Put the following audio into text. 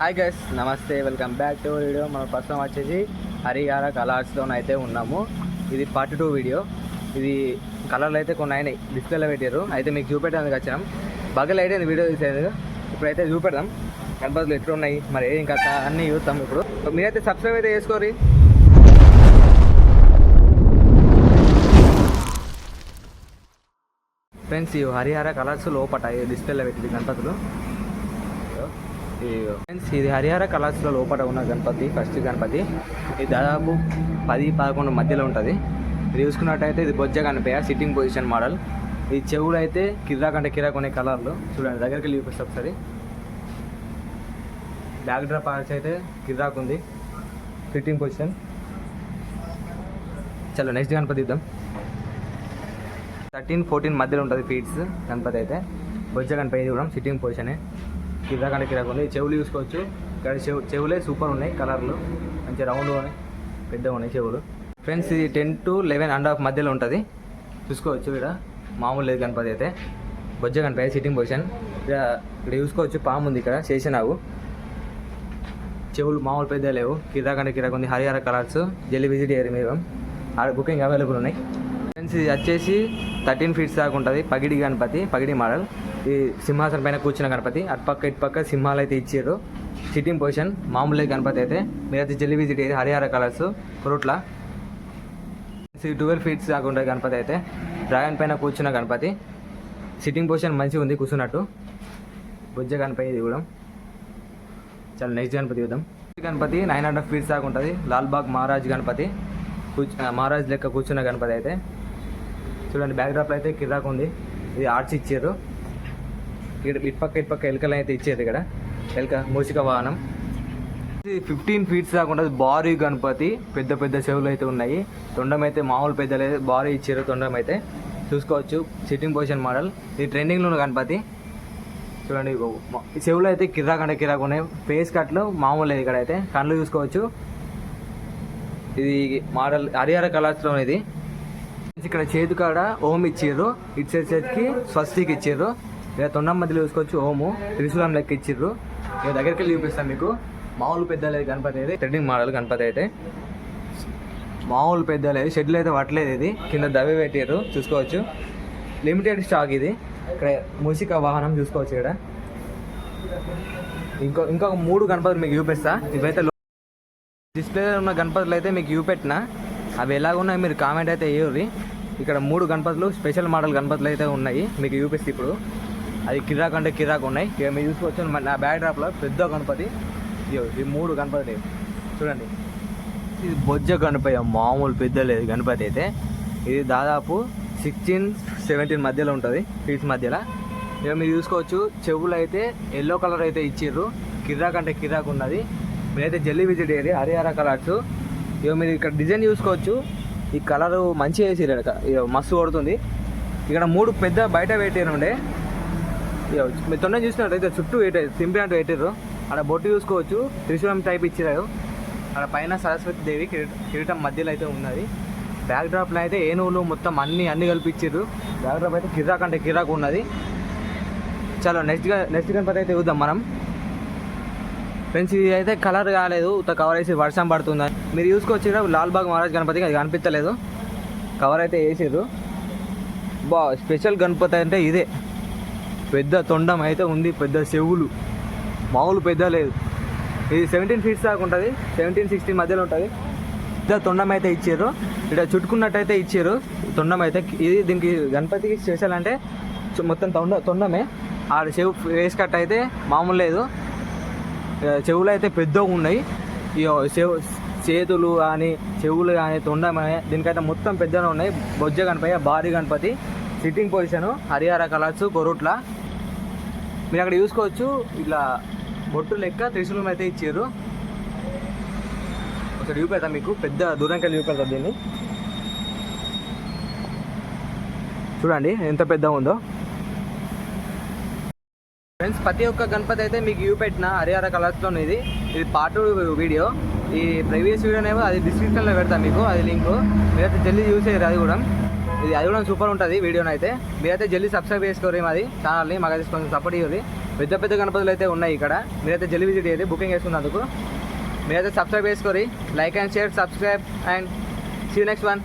Hi guys, నమస్తే, welcome back to video. మన ప్రస్తుతం వచ్చేసి హరిహర కలర్స్తో అయితే ఉన్నాము. ఇది పార్ట్ 2 వీడియో. ఇది కలర్లు అయితే కొన్ని అయినాయి, డిస్ప్లేలో పెట్టారు. అయితే మీకు చూపెట్టడానికి వచ్చినాం. బాగా లైట్ అయింది వీడియో తీసేది. ఇప్పుడైతే చూపెడదాం గణపతులు ఎట్లా ఉన్నాయి, మరి ఇంకా అన్నీ చూస్తాం. ఇప్పుడు మీరైతే సబ్స్క్రైబ్ అయితే చేసుకోరి. ఫ్రెండ్స్, ఈ హరిహర కలర్స్ లోపట డిస్ప్లేలో పెట్టింది గణపతులు. ఫ్రెండ్స్, ఇది హరిహర కలర్స్లో లోపల ఉన్న గణపతి, ఫస్ట్ గణపతి. ఇది దాదాపు 10-11 మధ్యలో ఉంటుంది. ఇది చూసుకున్నట్టయితే ఇది బొజ్జ గణపయ్య, సిట్టింగ్ పొజిషన్ మోడల్. ఈ చెవులు అయితే కిరాక్ అంటే కిరాక్ ఉన్నాయి కలర్లు. చూడండి, దగ్గరికి వెళ్ళి చూపిస్తే ఒకసారి. బ్యాక్ డ్రాప్ అయితే కిరాక్ ఉంది, సిట్టింగ్ పొజిషన్. చలో నెక్స్ట్ గణపతి ఇద్దాం. 13-14 మధ్యలో ఉంటుంది ఫీట్స్ గణపతి. అయితే బొజ్జ గణపతి చూడడం, సిట్టింగ్ పొజిషనే. కిరాక్ అంటే కిరాక్ ఉంది. చెవులు చూసుకోవచ్చు, ఇక్కడ చెవులే సూపర్ ఉన్నాయి, కలర్లు మంచి రౌండ్ ఉన్నాయి, పెద్దగా ఉన్నాయి చెవులు. ఫ్రెండ్స్, ఇది 10-11.5 మధ్యలో ఉంటుంది, చూసుకోవచ్చు. ఇక్కడ మామూలు లేదు గణపతి అయితే, బొజ్జ గణపతి సిట్టింగ్ పొజిషన్. ఇక్కడ చూసుకోవచ్చు, పాము ఉంది ఇక్కడ, శేషనాగు. చెవులు మామూలు పెద్ద లేవు, కిరాక్ అంటే కిరాక్ ఉంది. హరిహర కలర్స్, జల్లి విజిట్ ఏరియా మీరు బుకింగ్ అవైలబుల్ ఉన్నాయి. ఫ్రెండ్స్, ఇది వచ్చేసి 13 ఫీట్స్ దాకా ఉంటుంది. పగిడి గణపతి, పగిడి మోడల్. ఈ సింహాసనం పైన కూర్చున్న గణపతి. అటుపక్క ఇటుపక్క సింహాలు అయితే ఇచ్చారు. సిట్టింగ్ పొజిషన్ మామూలు గణపతి అయితే. మీరైతే జల్లి విజిట్ అయ్యేది హరిహర కలర్స్ కొరుట్ల. 12 ఫీట్స్ దాకా ఉంటుంది గణపతి అయితే. డ్రాగన్ పైన కూర్చున్న గణపతి. సిట్టింగ్ పొజిషన్ మంచిగా ఉంది, కూర్చున్నట్టు. బొజ్జ గణపతి ఇది కూడా. చాలా నెక్స్ట్ గణపతి చూద్దాం. గణపతి 9.5 ఫీట్స్ దాకా ఉంటుంది. లాల్బాగ్ మహారాజ్ గణపతి, మహారాజ్ లెక్క కూర్చున్న గణపతి అయితే. చూడండి, బ్యాక్ డ్రాప్లో అయితే కిరాక్ ఉంది. ఇది ఆర్ట్స్ ఇచ్చారు. ఇక్కడ ఇటుపక్క ఎలుకలు అయితే ఇచ్చారు. ఇక్కడ ఎలుక మూసిక వాహనం. 15 ఫీట్స్ దాకా ఉంటుంది. భారీ గణపతి, పెద్ద పెద్ద చెవులు అయితే ఉన్నాయి. తొండం అయితే మామూలు పెద్ద లేదు, భారీ ఇచ్చారు తొండం అయితే, చూసుకోవచ్చు. Sitting position model. ఇది ట్రెండింగ్లో ఉన్న గణపతి. చూడండి, చెవులు అయితే కిరాక్ అంటే కిరాక్ ఉన్నాయి. ఫేస్ కట్లు మామూలు లేదు. ఇక్కడ అయితే కళ్ళు చూసుకోవచ్చు. ఇది మోడల్ హరిహర కలర్స్లో ఇది. ఇక్కడ చేతి కాడ ఓం ఇచ్చారు, ఇటు సైడ్ చేతికి స్వస్తికి ఇచ్చారు. ఇక తొండం మధ్యలో చూసుకోవచ్చు ఓము, త్రిశూలం లెక్క ఇచ్చారు. ఇక దగ్గరికి వెళ్ళి చూపిస్తాను మీకు. మామూలు పెద్ద లేదు గణపతి అయితే, ట్రెండింగ్ మోడల్ గణపతి అయితే. మామూలు పెద్ద లేదు, షెడ్లు అయితే పట్టలేదు. ఇది కింద దవ్వి పెట్టారు, చూసుకోవచ్చు. లిమిటెడ్ స్టాక్ ఇది. ఇక్కడ మూసిక వాహనం చూసుకోవచ్చు. ఇక్కడ ఇంకొక 3 గణపతులు మీకు చూపిస్తా. ఇవైతే డిస్ప్లేలో ఉన్న గణపతులు అయితే మీకు చూపెట్టిన, అవి ఎలాగున్నాయి మీరు కామెంట్ అయితే వేయరు. ఇక్కడ 3 గణపతులు స్పెషల్ మోడల్ గణపతులు అయితే ఉన్నాయి, మీకు చూపిస్తే. ఇప్పుడు అది కిరాక్ అంటే కిరాక్ ఉన్నాయి. ఇక మీరు చూసుకోవచ్చు. నా బ్యాక్ డ్రాప్లో పెద్ద గణపతి. ఈ 3 గణపతి చూడండి. ఇది బొజ్జ గణపతి, మామూలు పెద్ద లేదు గణపతి అయితే. ఇది దాదాపు 16-17 మధ్యలో ఉంటుంది, ఫీట్స్ మధ్యలో. ఇక మీరు చూసుకోవచ్చు, చెవులు అయితే ఎల్లో కలర్ అయితే ఇచ్చిర్రు. కిరాక్ అంటే కిరాక్ ఉన్నది. మీరైతే జల్లి విజిట్ ఏరియా హరిహర కలర్స్. ఇక మీరు ఇక్కడ డిజైన్ చూసుకోవచ్చు. ఈ కలరు మంచిగా వేసిరు, ఇక మస్తు కొడుతుంది. ఇక్కడ 3 పెద్ద బయట పెట్టారు ఉండే. ఇక మీరు తొందర చూసినట్టయితే చుట్టూ సింపి అంటూ పెట్టారు. అక్కడ బొట్టు చూసుకోవచ్చు, త్రిశూలం టైప్ ఇచ్చారు. అక్కడ పైన సరస్వతి దేవి కిరీటం మధ్యలో అయితే ఉన్నది. బ్యాక్ డ్రాప్లో అయితే ఏనుగులు మొత్తం అన్ని కలిపిచ్చారు. బ్యాక్ డ్రాప్ అయితే కిరాక్ అంటే కిరాక్ ఉన్నది. చలో నెక్స్ట్ గణపతి అయితే చూద్దాం మనం. ఫ్రెండ్స్, ఇది అయితే కలర్ కాలేదు, కవర్ వేసి వర్షం పడుతుందని మీరు చూసుకోవచ్చు. లాల్బాగ్ మహారాజ్ గణపతికి అది కనిపించలేదు, కవర్ అయితే వేసారు. స్పెషల్ గణపతి అంటే ఇదే. పెద్ద తొండం అయితే ఉంది, పెద్ద చెవులు మామూలు పెద్ద లేదు. ఇది 17 ఫీట్స్ దాకా ఉంటుంది, 17-16 మధ్యలో ఉంటుంది. పెద్ద తొండం అయితే ఇచ్చారు. ఇక్కడ చుట్టుకున్నట్టయితే ఇచ్చారు తొండం అయితే. ఇది దీనికి గణపతికి స్పెషల్ అంటే మొత్తం తొండమే. ఆ చెవు వేసి కట్ అయితే మామూలు లేదు. చెవులు అయితే పెద్దగా ఉన్నాయి. చేతులు కానీ చెవులు కానీ తొండం కానీ దీనికైతే మొత్తం పెద్దగా ఉన్నాయి. బొజ్జ గణపతి, భారీ Ganapati. Sitting position Harihara colours Korutla. మీరు అక్కడ చూసుకోవచ్చు, ఇట్లా బొట్టు లెక్క త్రిశూలం అయితే ఇచ్చారు. ఒకసారి చూపెడతా మీకు, పెద్ద దూరంకి వెళ్ళి చూపెడతా దీన్ని. చూడండి ఎంత పెద్దగా ఉందో. ఫ్రెండ్స్, ప్రతి ఒక్క గణపతి అయితే మీకు చూపెట్టిన హరిహర కలర్స్లో ఇది పార్ట్ 2 వీడియో. ఈ ప్రీవియస్ వీడియోనేమో అది డిస్క్రిప్షన్లో పెడతా మీకు, అది లింక్. మీరైతే జల్దీ యూజ్ చేయరు. అది కూడా సూపర్ ఉంటుంది వీడియోనైతే. మీరైతే జల్దీ సబ్స్క్రైబ్ చేసుకోరు మాది ఛానల్ని, మాకు కొంచెం సపోర్ట్ ఇవ్వాలి. పెద్ద పెద్ద గణపతులు అయితే ఉన్నాయి ఇక్కడ. మీరైతే జల్లి విజిట్ అయితే బుకింగ్ చేసుకున్నందుకు. మీరైతే సబ్స్క్రైబ్ చేసుకోరి. Like and share, subscribe and see you next one.